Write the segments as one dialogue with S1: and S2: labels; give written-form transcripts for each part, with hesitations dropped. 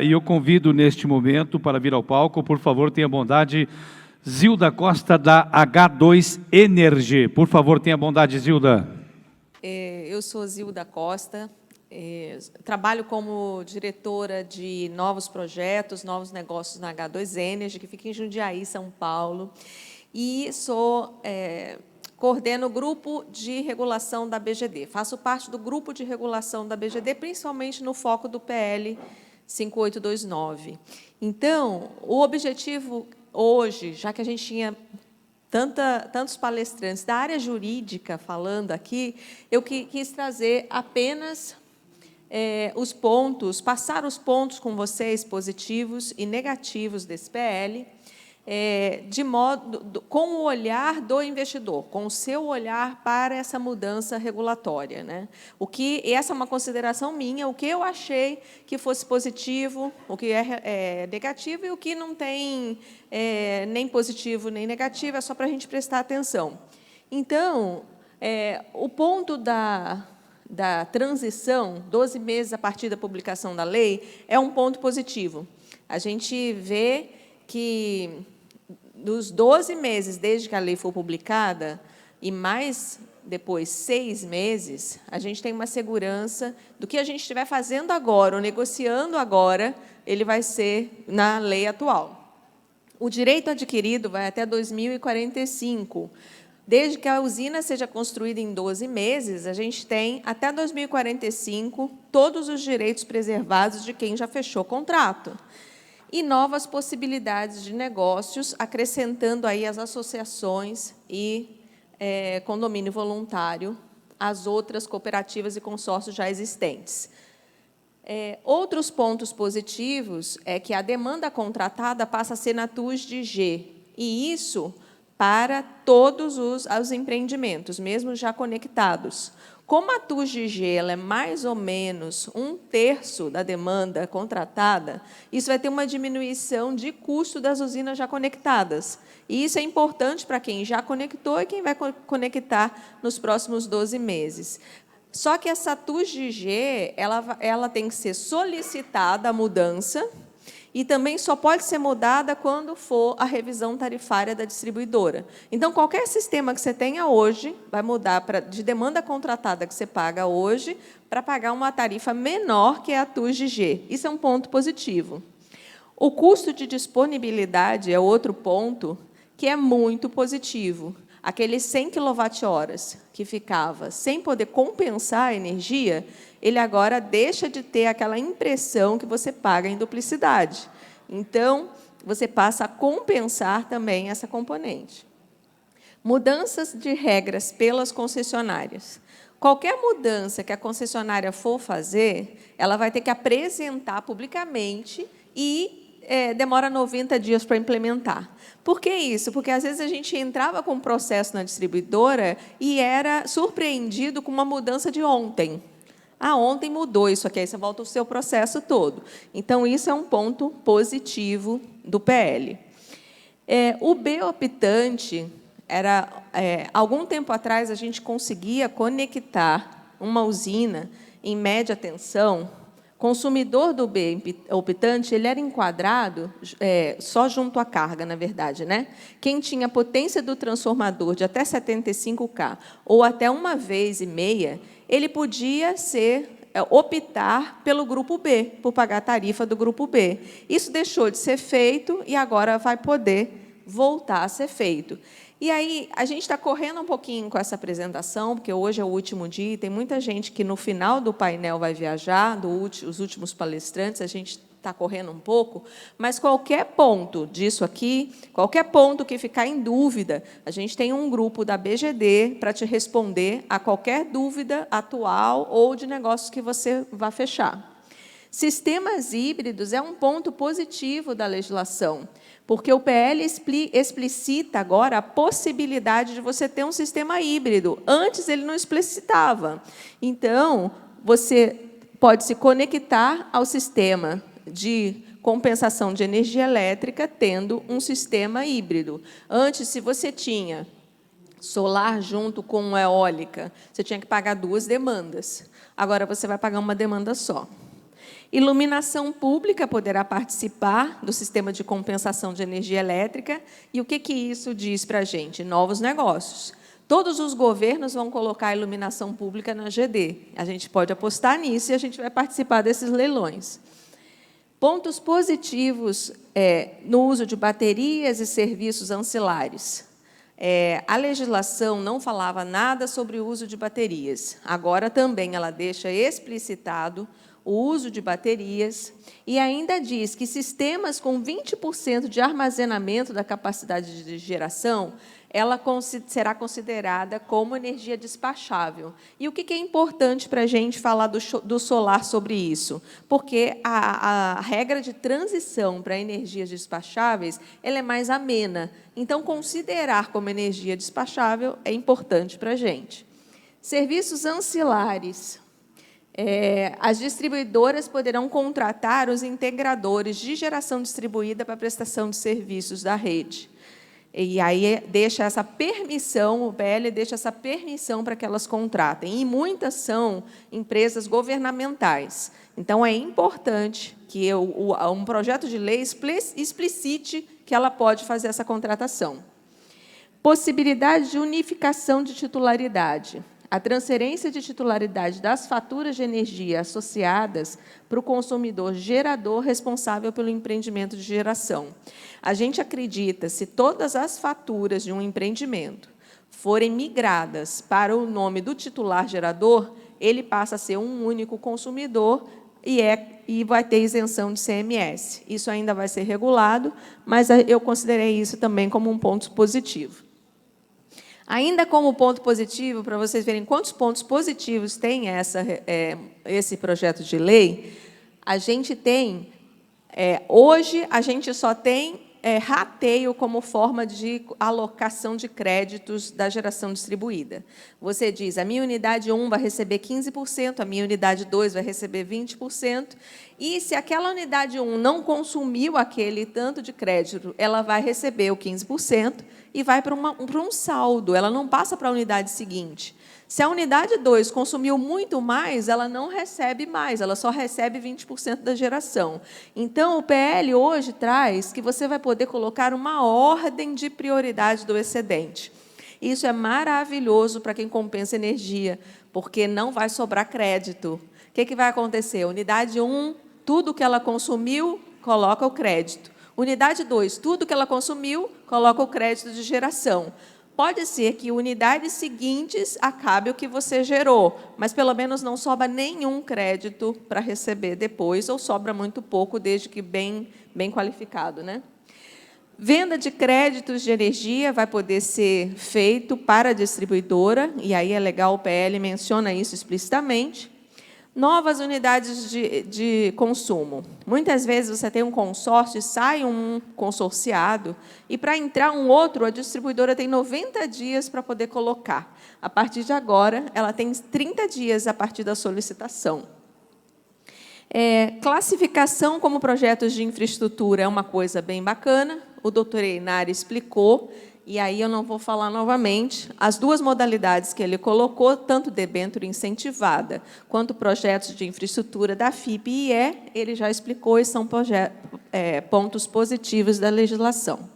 S1: E eu convido neste momento para vir ao palco, por favor, tenha bondade, Zilda Costa, da H2 Energy. Por favor, tenha bondade, Zilda.
S2: Eu sou Zilda Costa, trabalho como diretora de novos projetos, novos negócios na H2 Energy, que fica em Jundiaí, São Paulo, e coordeno o grupo de regulação da BGD. Faço parte do grupo de regulação da BGD, principalmente no foco do PL 5829. Então, o objetivo hoje, já que a gente tinha tantos palestrantes da área jurídica falando aqui, eu quis trazer apenas os pontos, passar os pontos com vocês, positivos e negativos desse PL, com o olhar do investidor, com o seu olhar para essa mudança regulatória, né? E essa é uma consideração minha, o que eu achei que fosse positivo, o que é negativo, e o que não tem nem positivo nem negativo, é só para a gente prestar atenção. Então, o ponto da transição, 12 meses a partir da publicação da lei, é um ponto positivo. A gente vê que, nos 12 meses desde que a lei for publicada, e mais depois 6 meses, a gente tem uma segurança do que a gente estiver fazendo agora, ou negociando agora, ele vai ser na lei atual. O direito adquirido vai até 2045. Desde que a usina seja construída em 12 meses, a gente tem, até 2045, todos os direitos preservados de quem já fechou contrato. E novas possibilidades de negócios, acrescentando aí as associações e condomínio voluntário, às outras cooperativas e consórcios já existentes. Outros pontos positivos é que a demanda contratada passa a ser na TUS de G, e isso para todos os empreendimentos, mesmo já conectados. Como a TUS de G ela é mais ou menos 1/3 da demanda contratada, isso vai ter uma diminuição de custo das usinas já conectadas. E isso é importante para quem já conectou e quem vai conectar nos próximos 12 meses. Só que essa TUS de G ela tem que ser solicitada a mudança, e também só pode ser mudada quando for a revisão tarifária da distribuidora. Então, qualquer sistema que você tenha hoje vai mudar de demanda contratada que você paga hoje para pagar uma tarifa menor, que é a TUS de G. Isso é um ponto positivo. O custo de disponibilidade é outro ponto que é muito positivo. Aqueles 100 kWh que ficava sem poder compensar a energia, ele agora deixa de ter aquela impressão que você paga em duplicidade. Então, você passa a compensar também essa componente. Mudanças de regras pelas concessionárias. Qualquer mudança que a concessionária for fazer, ela vai ter que apresentar publicamente e demora 90 dias para implementar. Por que isso? Porque, às vezes, a gente entrava com um processo na distribuidora e era surpreendido com uma mudança de ontem. Ontem mudou isso aqui, aí você volta o seu processo todo. Então, isso é um ponto positivo do PL. O B-optante, algum tempo atrás, a gente conseguia conectar uma usina em média tensão. Consumidor do B-optante, ele era enquadrado só junto à carga, na verdade, né? Quem tinha potência do transformador de até 75 kV ou até 1,5 vezes, ele podia optar pelo grupo B, por pagar a tarifa do grupo B. Isso deixou de ser feito e agora vai poder voltar a ser feito. E aí, a gente está correndo um pouquinho com essa apresentação, porque hoje é o último dia, e tem muita gente que, no final do painel, vai viajar, os últimos palestrantes, a gente está correndo um pouco, mas qualquer ponto disso aqui, qualquer ponto que ficar em dúvida, a gente tem um grupo da BGD para te responder a qualquer dúvida atual ou de negócios que você vai fechar. Sistemas híbridos é um ponto positivo da legislação, porque o PL explicita agora a possibilidade de você ter um sistema híbrido. Antes, ele não explicitava. Então, você pode se conectar ao sistema de compensação de energia elétrica tendo um sistema híbrido. Antes, se você tinha solar junto com eólica, você tinha que pagar 2 demandas. Agora, você vai pagar uma demanda só. Iluminação pública poderá participar do sistema de compensação de energia elétrica. E o que isso diz para a gente? Novos negócios. Todos os governos vão colocar a iluminação pública na GD. A gente pode apostar nisso e a gente vai participar desses leilões. Pontos positivos no uso de baterias e serviços ancilares. A legislação não falava nada sobre o uso de baterias. Agora também ela deixa explicitado o uso de baterias e ainda diz que sistemas com 20% de armazenamento da capacidade de geração, ela será considerada como energia despachável. E o que é importante para a gente falar do solar sobre isso? Porque a regra de transição para energias despacháveis ela é mais amena. Então, considerar como energia despachável é importante para a gente. Serviços ancilares. As distribuidoras poderão contratar os integradores de geração distribuída para prestação de serviços da rede. E aí deixa essa permissão, o PL deixa essa permissão para que elas contratem. E muitas são empresas governamentais. Então, é importante que um projeto de lei explicite que ela pode fazer essa contratação. Possibilidade de unificação de titularidade. A transferência de titularidade das faturas de energia associadas para o consumidor gerador responsável pelo empreendimento de geração. A gente acredita, se todas as faturas de um empreendimento forem migradas para o nome do titular gerador, ele passa a ser um único consumidor e vai ter isenção de CMS. Isso ainda vai ser regulado, mas eu considerei isso também como um ponto positivo. Ainda como ponto positivo, para vocês verem quantos pontos positivos tem esse projeto de lei, a gente tem, hoje, a gente só tem rateio como forma de alocação de créditos da geração distribuída. Você diz, a minha unidade 1 vai receber 15%, a minha unidade 2 vai receber 20%, e se aquela unidade 1 não consumiu aquele tanto de crédito, ela vai receber o 15%, e vai para um saldo, ela não passa para a unidade seguinte. Se a unidade 2 consumiu muito mais, ela não recebe mais, ela só recebe 20% da geração. Então, o PL hoje traz que você vai poder colocar uma ordem de prioridade do excedente. Isso é maravilhoso para quem compensa energia, porque não vai sobrar crédito. O que vai acontecer? Unidade 1, tudo que ela consumiu, coloca o crédito. Unidade 2, tudo que ela consumiu, coloca o crédito de geração. Pode ser que unidades seguintes acabe o que você gerou, mas pelo menos não sobra nenhum crédito para receber depois, ou sobra muito pouco, desde que bem qualificado, né? Venda de créditos de energia vai poder ser feito para a distribuidora, e aí é legal, o PL menciona isso explicitamente. Novas unidades de consumo. Muitas vezes você tem um consórcio e sai um consorciado, e para entrar um outro, a distribuidora tem 90 dias para poder colocar. A partir de agora, ela tem 30 dias a partir da solicitação. Classificação como projetos de infraestrutura é uma coisa bem bacana, o doutor Einari explicou, e aí eu não vou falar novamente, as duas modalidades que ele colocou, tanto debênture incentivada, quanto projetos de infraestrutura da FIP e IE, ele já explicou e são pontos positivos da legislação.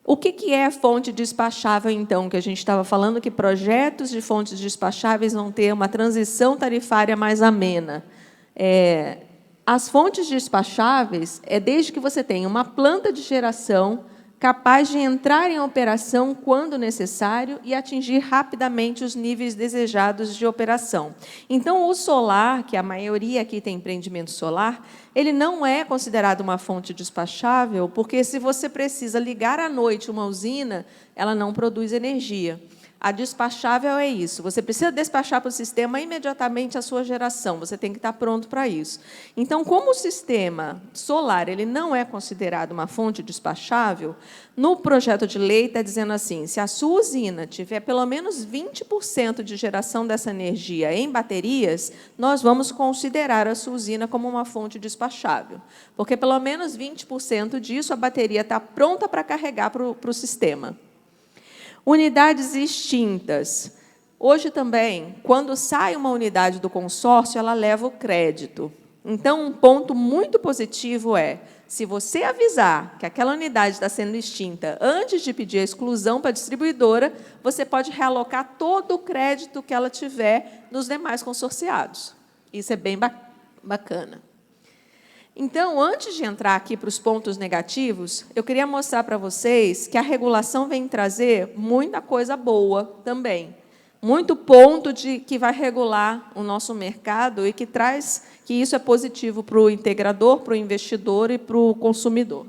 S2: O que é fonte despachável, então, que a gente estava falando que projetos de fontes despacháveis vão ter uma transição tarifária mais amena. As fontes despacháveis é desde que você tenha uma planta de geração capaz de entrar em operação quando necessário e atingir rapidamente os níveis desejados de operação. Então, o solar, que a maioria aqui tem empreendimento solar, ele não é considerado uma fonte despachável, porque se você precisa ligar à noite uma usina, ela não produz energia. A despachável é isso, você precisa despachar para o sistema imediatamente a sua geração, você tem que estar pronto para isso. Então, como o sistema solar ele não é considerado uma fonte despachável, no projeto de lei está dizendo assim, se a sua usina tiver pelo menos 20% de geração dessa energia em baterias, nós vamos considerar a sua usina como uma fonte despachável, porque pelo menos 20% disso a bateria está pronta para carregar para o sistema. Unidades extintas. Hoje também, quando sai uma unidade do consórcio, ela leva o crédito. Então, um ponto muito positivo é, se você avisar que aquela unidade está sendo extinta antes de pedir a exclusão para a distribuidora, você pode realocar todo o crédito que ela tiver nos demais consorciados. Isso é bem bacana. Então, antes de entrar aqui para os pontos negativos, eu queria mostrar para vocês que a regulação vem trazer muita coisa boa também. Muito ponto que vai regular o nosso mercado e que traz que isso é positivo para o integrador, para o investidor e para o consumidor.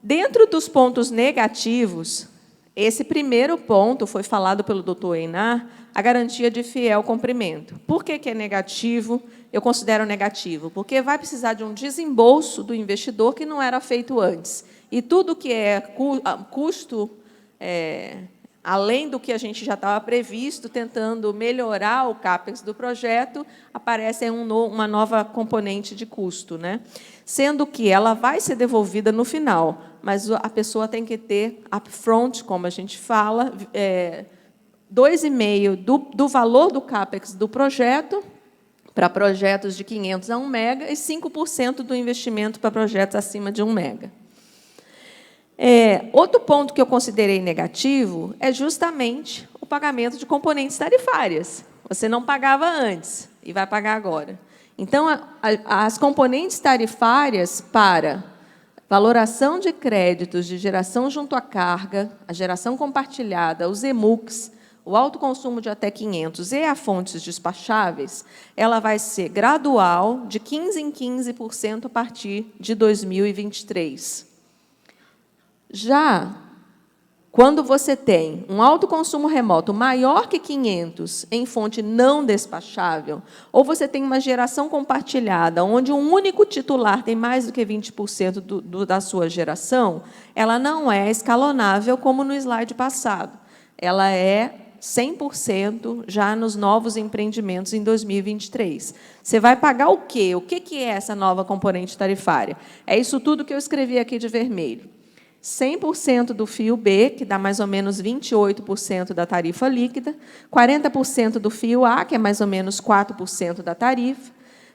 S2: Dentro dos pontos negativos, esse primeiro ponto foi falado pelo doutor Einar, a garantia de fiel cumprimento. Por que é negativo? Eu considero negativo, porque vai precisar de um desembolso do investidor que não era feito antes. E tudo que é custo, além do que a gente já estava previsto, tentando melhorar o CAPEX do projeto, aparece uma nova componente de custo, né? Sendo que ela vai ser devolvida no final, mas a pessoa tem que ter upfront, como a gente fala, 2,5% do valor do CAPEX do projeto, para projetos de 500 a 1 mega, e 5% do investimento para projetos acima de 1 mega. Outro ponto que eu considerei negativo é justamente o pagamento de componentes tarifárias. Você não pagava antes e vai pagar agora. Então, as componentes tarifárias para valoração de créditos de geração junto à carga, a geração compartilhada, os EMUCs, o autoconsumo de até 500 e a fontes despacháveis, ela vai ser gradual, de 15% em 15% a partir de 2023. Já quando você tem um autoconsumo remoto maior que 500 em fonte não despachável, ou você tem uma geração compartilhada, onde um único titular tem mais do que 20% da sua geração, ela não é escalonável como no slide passado. Ela é 100% já nos novos empreendimentos em 2023. Você vai pagar o quê? O que é essa nova componente tarifária? É isso tudo que eu escrevi aqui de vermelho. 100% do fio B, que dá mais ou menos 28% da tarifa líquida, 40% do fio A, que é mais ou menos 4% da tarifa.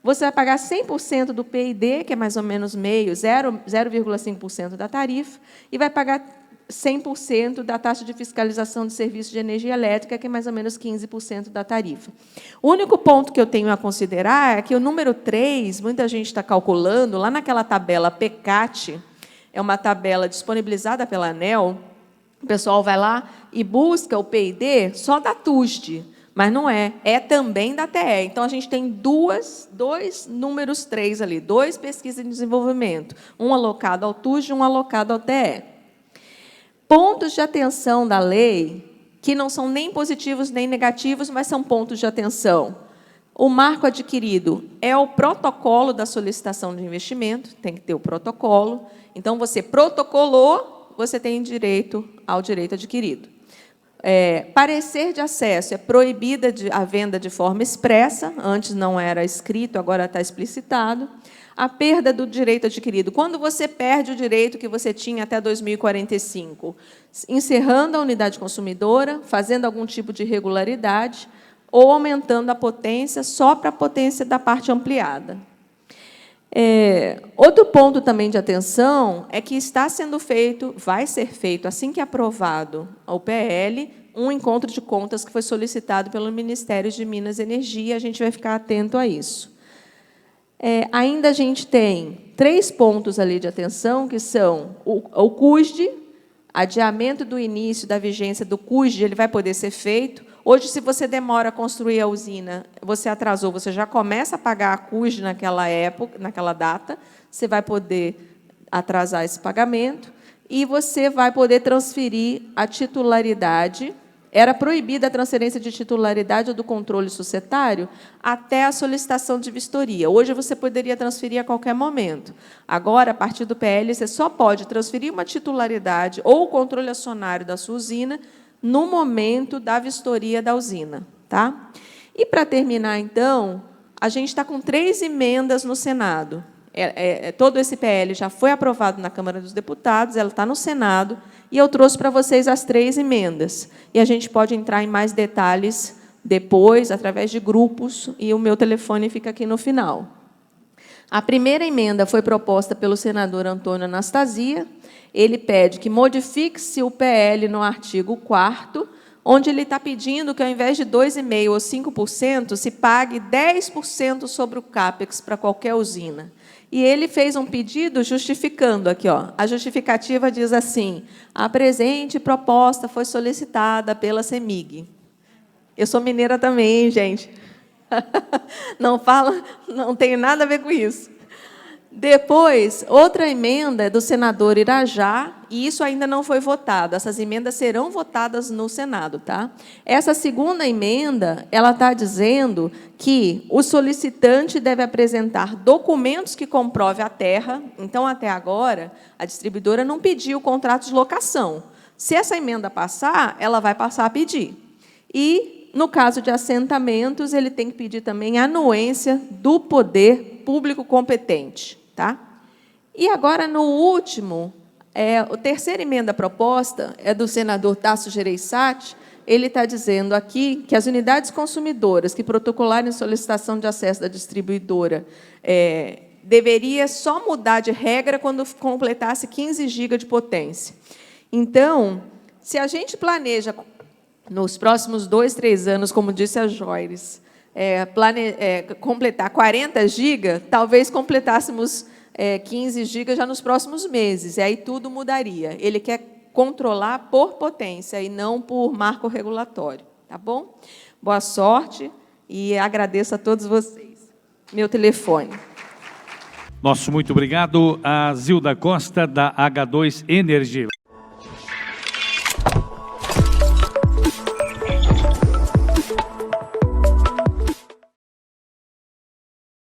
S2: Você vai pagar 100% do PID, que é mais ou menos meio, 0,5% da tarifa, e vai pagar 100% da taxa de fiscalização de serviço de energia elétrica, que é mais ou menos 15% da tarifa. O único ponto que eu tenho a considerar é que o número 3, muita gente está calculando, lá naquela tabela PECAT, é uma tabela disponibilizada pela ANEEL, o pessoal vai lá e busca o PID só da TUSD, mas não é também da TE. Então, a gente tem dois números 3 ali, 2 pesquisas de desenvolvimento, um alocado ao TUSD e um alocado ao TE. Pontos de atenção da lei, que não são nem positivos nem negativos, mas são pontos de atenção. O marco adquirido é o protocolo da solicitação de investimento, tem que ter o protocolo. Então, você protocolou, você tem direito ao direito adquirido. Parecer de acesso, é proibida a venda de forma expressa, antes não era escrito, agora está explicitado. A perda do direito adquirido. Quando você perde o direito que você tinha até 2045, encerrando a unidade consumidora, fazendo algum tipo de irregularidade, ou aumentando a potência só para a potência da parte ampliada. Outro ponto também de atenção é que está sendo feito, vai ser feito, assim que aprovado o PL, um encontro de contas que foi solicitado pelo Ministério de Minas e Energia, a gente vai ficar atento a isso. Ainda a gente tem 3 pontos ali de atenção, que são o CUSD, adiamento do início da vigência do CUSD, ele vai poder ser feito. Hoje, se você demora a construir a usina, você atrasou, você já começa a pagar a CUSD naquela época, naquela data, você vai poder atrasar esse pagamento, e você vai poder transferir a titularidade. Era proibida a transferência de titularidade ou do controle societário até a solicitação de vistoria. Hoje, você poderia transferir a qualquer momento. Agora, a partir do PL, você só pode transferir uma titularidade ou o controle acionário da sua usina no momento da vistoria da usina. Tá? E, para terminar, então, a gente está com 3 emendas no Senado. Todo esse PL já foi aprovado na Câmara dos Deputados, ela está no Senado, e eu trouxe para vocês as 3 emendas. E a gente pode entrar em mais detalhes depois, através de grupos, e o meu telefone fica aqui no final. A primeira emenda foi proposta pelo senador Antônio Anastasia. Ele pede que modifique-se o PL no artigo 4º, onde ele está pedindo que, ao invés de 2,5% ou 5%, se pague 10% sobre o CAPEX para qualquer usina. E ele fez um pedido justificando aqui, ó. A justificativa diz assim: a presente proposta foi solicitada pela CEMIG. Eu sou mineira também, hein, gente? Não tenho nada a ver com isso. Depois, outra emenda é do senador Irajá, e isso ainda não foi votado. Essas emendas serão votadas no Senado, tá? Essa segunda emenda, ela está dizendo que o solicitante deve apresentar documentos que comprovem a terra. Então, até agora, a distribuidora não pediu o contrato de locação. Se essa emenda passar, ela vai passar a pedir. E, no caso de assentamentos, ele tem que pedir também a anuência do poder público competente. Tá? E agora, no último, a terceira emenda proposta é do senador Tasso Gereissati. Ele está dizendo aqui que as unidades consumidoras que protocolarem solicitação de acesso da distribuidora deveria só mudar de regra quando completasse 15 GB de potência. Então, se a gente planeja, nos próximos 2, 3 anos, como disse a Joyce, completar 40 GB, talvez completássemos 15 GB já nos próximos meses, e aí tudo mudaria. Ele quer controlar por potência e não por marco regulatório. Tá bom? Boa sorte e agradeço a todos vocês. Meu telefone.
S1: Nosso muito obrigado a Zilda Costa, da H2 Energy.